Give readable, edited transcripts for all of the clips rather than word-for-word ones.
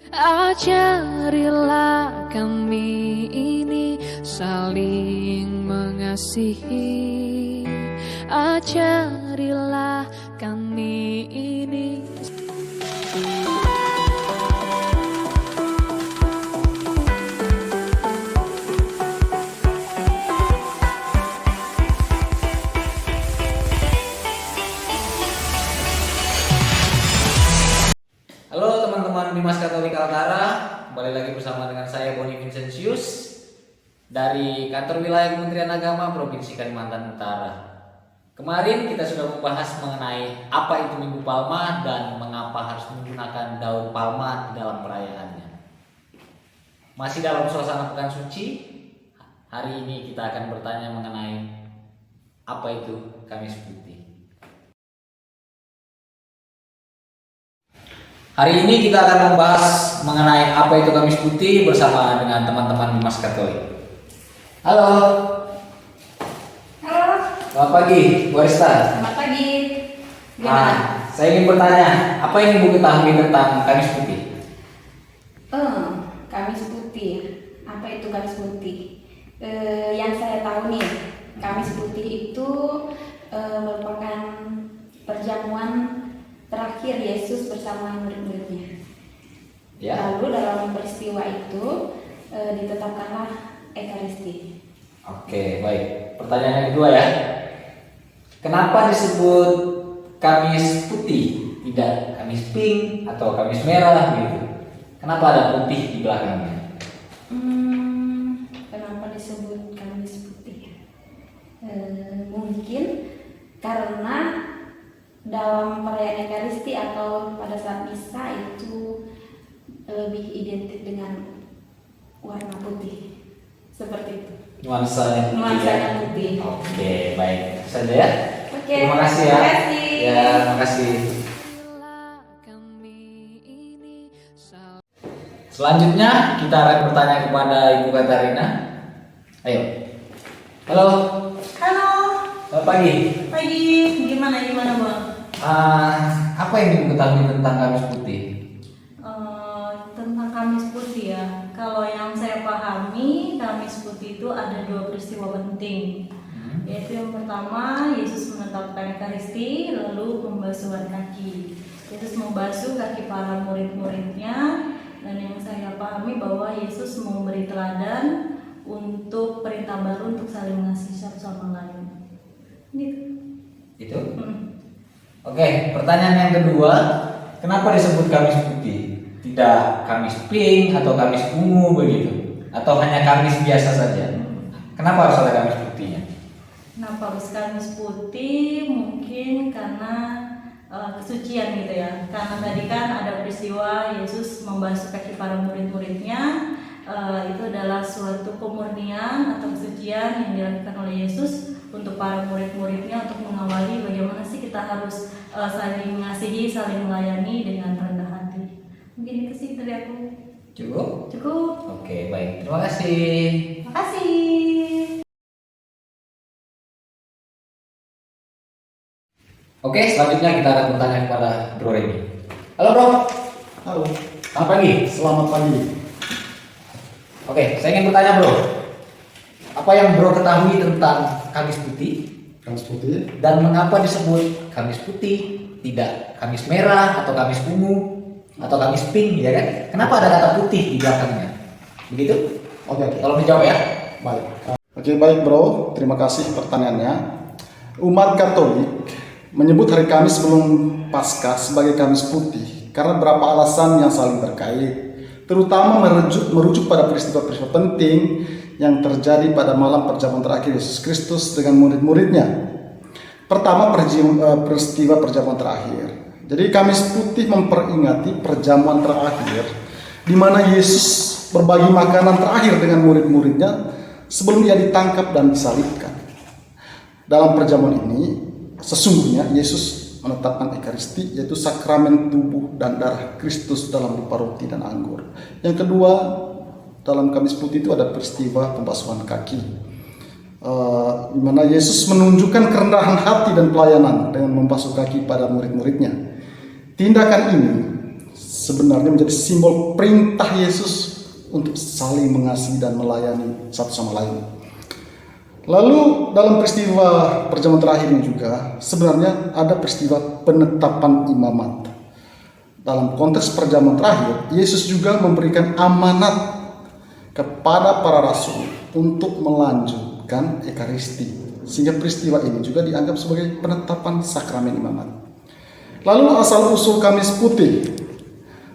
Ajarilah kami ini saling mengasihi. Ajarilah kami ini. Halo teman-teman Bimas Katolik Kaltara, kembali lagi bersama dengan saya Boni Vincentius dari Kantor Wilayah Kementerian Agama Provinsi Kalimantan Utara. Kemarin kita sudah membahas mengenai apa itu Minggu Palma dan mengapa harus menggunakan daun palma di dalam perayaannya. Masih dalam suasana pekan suci, hari ini kita akan bertanya mengenai apa itu Kamis Putih. Hari ini kita akan membahas mengenai apa itu Kamis Putih bersama dengan teman-teman Bimas Katolik. Halo. Halo. Selamat pagi, Bu Arista. Selamat pagi. Gimana? Saya ingin bertanya, apa yang Ibu ketahui tentang Kamis Putih? Kamis Putih. Apa itu Kamis Putih? Yang saya tahu nih, Kamis Putih itu merupakan perjamuan terakhir Yesus bersama murid-muridnya. Ya. Lalu dalam peristiwa itu ditetapkanlah Ekaristi. Oke, baik. Pertanyaan yang kedua ya. Kenapa disebut Kamis Putih, tidak Kamis Pink atau Kamis Merah gitu? Kenapa ada putih di belakangnya? Kenapa disebut Kamis Putih? Mungkin karena dalam perayaan Ekaristi atau pada saat misa itu lebih identik dengan warna putih, seperti itu. Nuansanya putih ya? Putih. Oke, baik. Itu saja ya. Oke. Terima kasih ya. Terima kasih. Ya, terima kasih. Selanjutnya kita akan bertanya kepada Ibu Katarina. Ayo. Halo. Halo, Selamat pagi. pagi. Gimana Bang? Apa yang Ibu ketahui tentang Kamis Putih? Tentang Kamis Putih ya. Kalau yang saya pahami, Kamis Putih itu ada dua peristiwa penting. Yaitu yang pertama, Yesus menetapkan Ekaristi, lalu pembasuhan kaki. Yesus membasuh kaki para murid-muridnya, dan yang saya pahami bahwa Yesus memberi teladan untuk perintah baru untuk saling mengasihi satu sama lain. Itu? Oke, pertanyaan yang kedua, kenapa disebut Kamis Putih? Tidak Kamis Pink atau Kamis Ungu begitu? Atau hanya Kamis biasa saja? Kenapa harus ada Kamis Putihnya? Kenapa harus Kamis Putih? Mungkin karena kesucian gitu ya. Karena tadi kan ada peristiwa Yesus membasuh kaki para murid-muridnya. Itu adalah suatu kemurnian atau kesucian yang dilakukan oleh Yesus untuk para murid-muridnya untuk mengawali bagaimana sih kita harus saling mengasihi, saling melayani dengan rendah hati. Mungkin itu sih dari aku. Cukup? Cukup. Oke, baik. Terima kasih. Terima kasih. Oke, selanjutnya kita akan bertanya kepada Bro Remy. Halo Bro. Halo, Selamat pagi. selamat pagi. Oke, saya ingin bertanya Bro. Apa yang Bro ketahui tentang Kamis Putih? Kamis Putih. Dan mengapa disebut Kamis Putih, tidak Kamis Merah atau Kamis Ungu atau Kamis Pink, ya kan? Kenapa ada kata putih di belakangnya? Begitu? Oke. Tolong dijawab ya. Baik. Oke, baik bro. Terima kasih pertanyaannya. Umat Katolik menyebut hari Kamis sebelum Paskah sebagai Kamis Putih karena beberapa alasan yang saling terkait, terutama merujuk pada peristiwa-peristiwa penting yang terjadi pada malam perjamuan terakhir Yesus Kristus dengan murid-muridnya. Pertama, peristiwa perjamuan terakhir. Jadi Kamis Putih memperingati perjamuan terakhir di mana Yesus berbagi makanan terakhir dengan murid-muridnya sebelum ia ditangkap dan disalibkan. Dalam perjamuan ini, sesungguhnya Yesus menetapkan Ekaristi, yaitu sakramen tubuh dan darah Kristus dalam rupa roti dan anggur. Yang kedua, dalam Kamis Putih itu ada peristiwa pembasuhan kaki, di mana Yesus menunjukkan kerendahan hati dan pelayanan dengan membasuh kaki pada murid-muridnya. Tindakan ini sebenarnya menjadi simbol perintah Yesus untuk saling mengasihi dan melayani satu sama lain. Lalu dalam peristiwa perjamuan terakhir ini juga sebenarnya ada peristiwa penetapan imamat. Dalam konteks perjamuan terakhir, Yesus juga memberikan amanat kepada para rasul untuk melanjutkan Ekaristi. Sehingga peristiwa ini juga dianggap sebagai penetapan sakramen imamat. Lalu asal-usul Kamis Putih.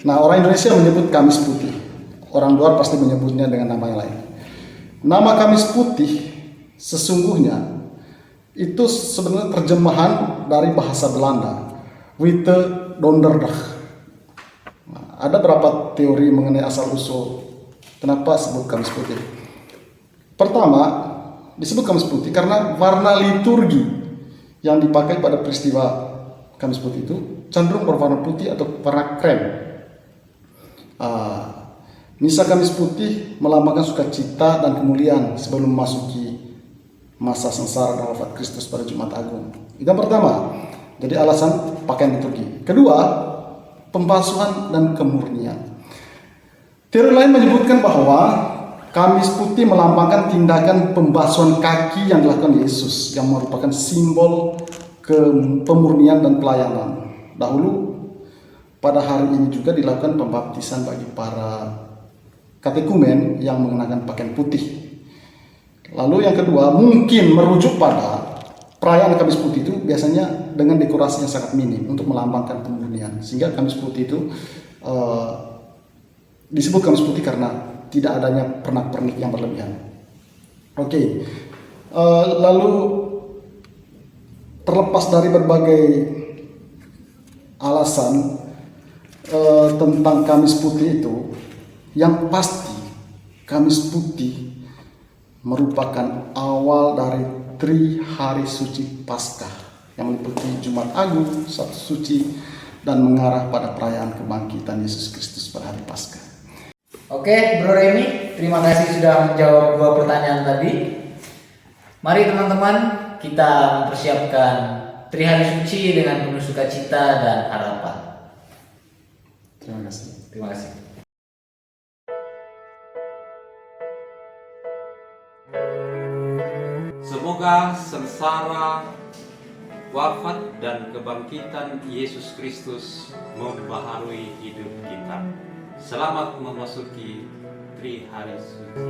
Nah, orang Indonesia menyebut Kamis Putih. Orang luar pasti menyebutnya dengan nama yang lain. Nama Kamis Putih sesungguhnya itu sebenarnya terjemahan dari bahasa Belanda, Witte Donderdag. Nah, ada beberapa teori mengenai asal-usul kenapa disebut Kamis Putih. Pertama, disebut Kamis Putih karena warna liturgi yang dipakai pada peristiwa Kamis Putih itu cenderung berwarna putih atau warna krem. Misa Kamis Putih melambangkan sukacita dan kemuliaan sebelum memasuki masa sengsara dan wafat Kristus pada Jumat Agung. Itu yang pertama. Jadi alasan pakaian liturgi. Kedua, pembasuhan dan kemurnian. Teori lain menyebutkan bahwa Kamis Putih melambangkan tindakan pembasuhan kaki yang dilakukan Yesus yang merupakan simbol pemurnian dan pelayanan. Dahulu pada hari ini juga dilakukan pembaptisan bagi para katekumen yang mengenakan pakaian putih. Lalu yang kedua mungkin merujuk pada perayaan Kamis Putih itu biasanya dengan dekorasi yang sangat minim untuk melambangkan pemurnian. Sehingga Kamis Putih itu disebut Kamis Putih karena tidak adanya pernak-pernik yang berlebihan. Oke. Lalu terlepas dari berbagai alasan tentang Kamis Putih itu, yang pasti Kamis Putih merupakan awal dari Trihari Suci Paskah yang meliputi Jumat Agung, Sabtu Suci, dan mengarah pada perayaan kebangkitan Yesus Kristus pada hari Paskah. Oke, Bro Remy, terima kasih sudah menjawab 2 pertanyaan tadi. Mari teman-teman, kita mempersiapkan Trihari Suci dengan penuh sukacita dan harapan. Terima kasih. Terima kasih. Semoga sengsara, wafat, dan kebangkitan Yesus Kristus membaharui hidup kita. Selamat memasuki Trihari Suci.